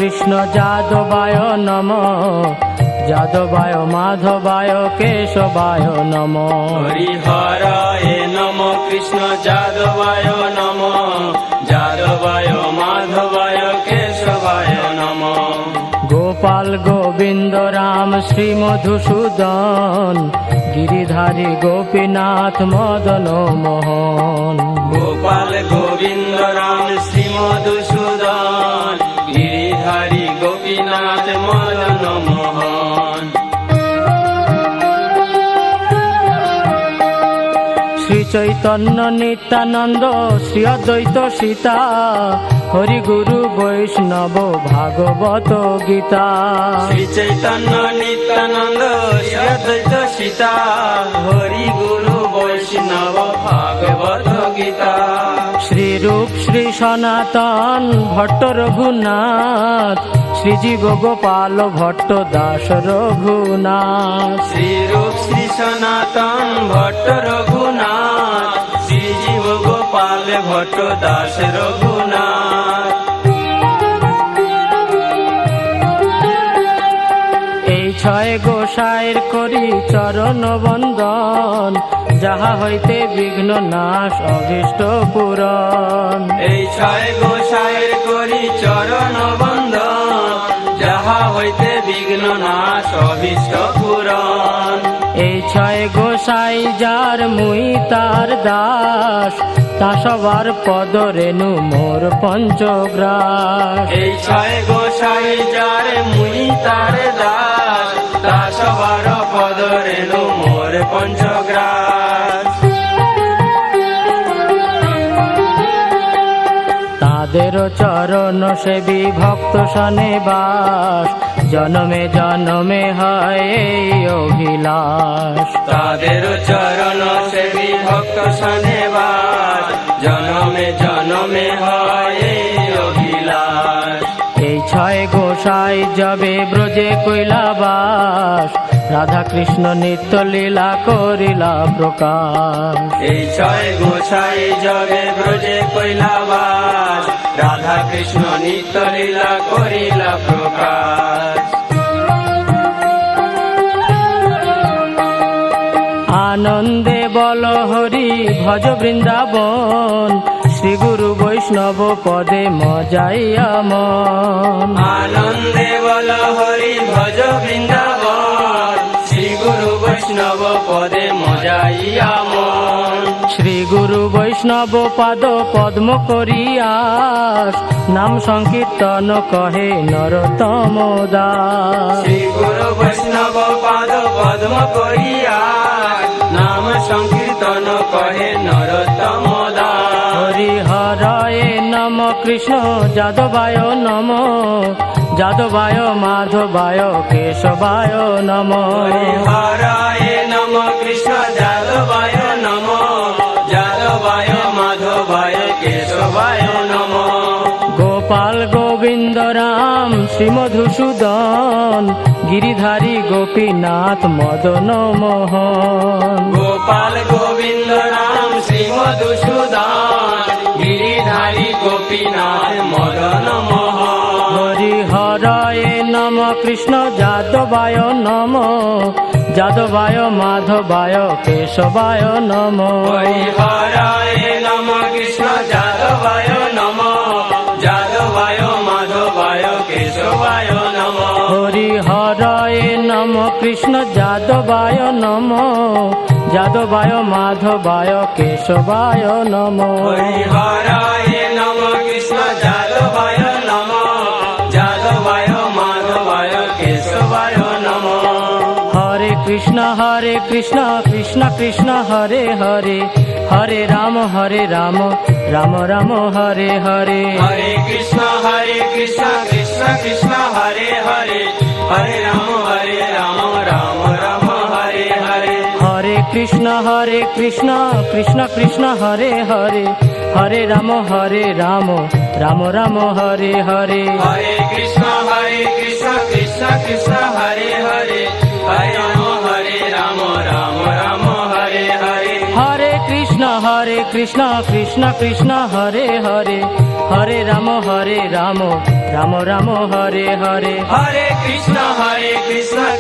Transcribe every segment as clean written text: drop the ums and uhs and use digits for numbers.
কৃষ্ণ যাদবায় নমঃ, যাদবায় মাধবায় কেশবায় নমঃ। হরিহরায় নমঃ কৃষ্ণ যাদবায় নমঃ, যাদবায় মাধবায় কেশবায় নমঃ। গোপাল গোবিন্দ রাম শ্রী মধুসূদন, গিরিধারী গোপীনাথ মদন মোহন। গোপাল গোবিন্দ রাম শ্রী মধুসূদন, গিরিধারী গোপীনাথ মদন মোহন। শ্রী চৈতন্য নিত্যানন্দ শ্রী অদ্বৈত সীতা, হরি গুরু বৈষ্ণব ভাগবত গীতা। শ্রী চৈতন্য নিত্যানন্দ শ্রী অদ্বৈত সীতা, হরি গুরু বৈষ্ণব ভাগবত গীতা। শ্রী রূপ শ্রী সনাতন ভট্ট রঘুনাথ, শ্রীজীব গোপাল ভট্ট দাস রঘুনাথ। শ্রী রূপ শ্রী সনাতন ভট্ট রঘুনাথ, শ্রীজীব গোপাল ভট্ট দাস রঘুনাথ। এই ছয় গোসাইর করি চরণ বন্দন, যাহা হইতে বিঘ্ন নাশ অভীষ্ট পূরণ। এই ছয় গোসাইয়ের করি চরণ বন্দন, যাহা হইতে বিঘ্ন নাশ অভীষ্ট পূরণ। এই ছয় গোসাই যার মুই তার দাস, তা সবার পদ রেণু মোর পঞ্চগ্রাস। এই ছয় গোসাই যার মুই তার দাস, তা সবার পদ রেণু মোর পঞ্চগ্রাস। তাদের চরণ সেবী ভক্ত সনে বাস, জনমে জনমে হয় এই অভিলাষ। তাদের চরণ সেবী ভক্ত সনে বাস, জনমে জনমে হয় এই অভিলাষ। এই ছয় গোসাই যবে ব্রজে কৈলাবাস, রাধা কৃষ্ণ নিত্য লীলা করিলা প্রকাশ। এই ছয় গোসাই জগে ব্রজে কৈলাবাস, রাধা কৃষ্ণ নিত্য লীলা করিলা প্রকাশ। আনন্দে বল হরি ভজ বৃন্দাবন, শ্রী গুরু বৈষ্ণব পদে মজাইয়া মন। আনন্দে বল হরি ভজ বৃন্দাবন, শ্রী গুরু বৈষ্ণব পদে মজাইয়া মন। শ্রী গুরু বৈষ্ণব পাদ পদ্ম করিয়াস, নাম সংকীর্তন কহে নরোত্তম দাস। শ্রী গুরু বৈষ্ণব পাদ পদ্ম করিয়া, নাম সংকীর্তন কহে নরোত্তম দাস। হরিহরায় নমঃ কৃষ্ণ যাদবায় নমঃ, যাদবায় মাধবায় কেশবায় নমঃ। হরিহরায় নমঃ কৃষ্ণ যাদবায় নমঃ, যাদবায় মাধবায় কেশবায় নমঃ। গোপাল গোবিন্দ রাম শ্রী মধুসূদন, গিরিধারী গোপীনাথ মদন মোহন। গোপাল গোবিন্দ রাম শ্রী মধুসূদন, গিরিধারী গোপীনাথ মদন মোহন। হরিহরায় নমঃ কৃষ্ণ যাদবায় নমঃ, যাদবায় মাধবায় কেশবায় নমঃ। হরিহরায় নমঃ কৃষ্ণ যাদবায় নমঃ, যাদবায় মাধবায় কেশবায় নমঃ। হরিহরায় নমঃ কৃষ্ণ যাদবায় নমঃ, যাদবায় মাধবায় কেশবায় নমঃ। হরিহরায় নমঃ কৃষ্ণ যাদবায় নমঃ, যাদবায় মাধবায় কেশবায় নমঃ। হরে কৃষ্ণ কৃষ্ণ কৃষ্ণ হরে হরে, হরে রাম রাম রাম হরে হরে। হরে কৃষ্ণ কৃষ্ণ কৃষ্ণ হরে হরে, হরে রাম রাম রাম হরে হরে। হরে কৃষ্ণ কৃষ্ণ কৃষ্ণ হরে হরে, হরে রাম রাম রাম হরে হরে। হরে কৃষ্ণ কৃষ্ণ কৃষ্ণ হরে হরে, হরে রাম রাম রাম হরে হরে। হরে কৃষ্ণ কৃষ্ণ কৃষ্ণ হরে হরে, হরে রাম রাম রাম হরে হরে হরে কৃষ্ণ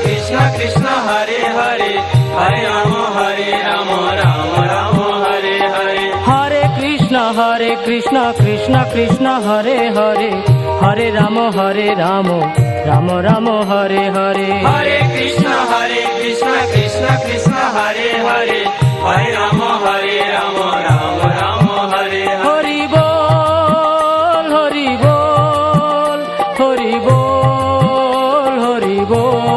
কৃষ্ণ কৃষ্ণ হরে হরে হরে রাম রাম রাম হরে হরে হরে কৃষ্ণ কৃষ্ণ কৃষ্ণ হরে হরে হরে রাম রাম রাম হরে হরে হরে কৃষ্ণ কৃষ্ণ কৃষ্ণ হরে হরে হরে রাম রাম রাম হরে হরে হরি বল হরি বল হরি বল হরি বল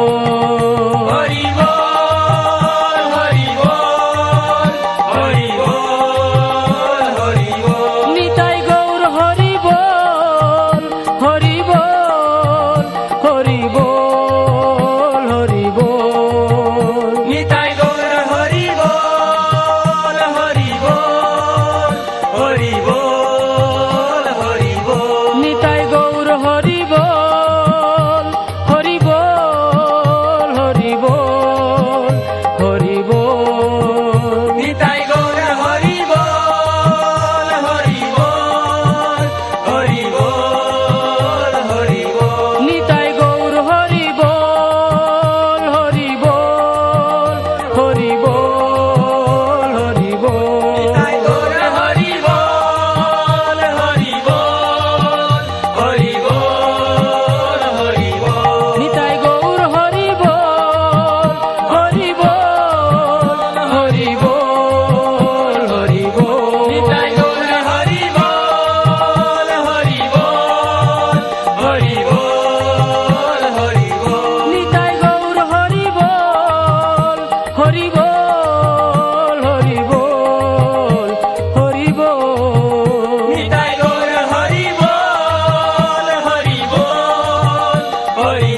হরি বল হরি বল হরি বল হরি বল নিতাই গৌর হরি বল হরি বল হরি বল হরি বল নিতাই গৌর হরি বল হরি বল হরি বল হরি বল নিতাই গৌর হরি বল হরি বল হরি বল হরি বল নিতাই গৌর হরি বল হরি বল হরি বল হরি বল নিতাই গৌর হরি বল হরি বল হরি বল হরি বল নিতাই গৌর হরি বল হরি বল হরি বল হরি বল নিতাই গৌর হরি বল হরি বল হরি বল হরি বল নিতাই গৌর হরি বল হরি বল হরি বল হরি বল নিতাই গৌর হরি বল হরি বল হরি বল হরি বল নিতাই গৌর হরি বল হরি বল হরি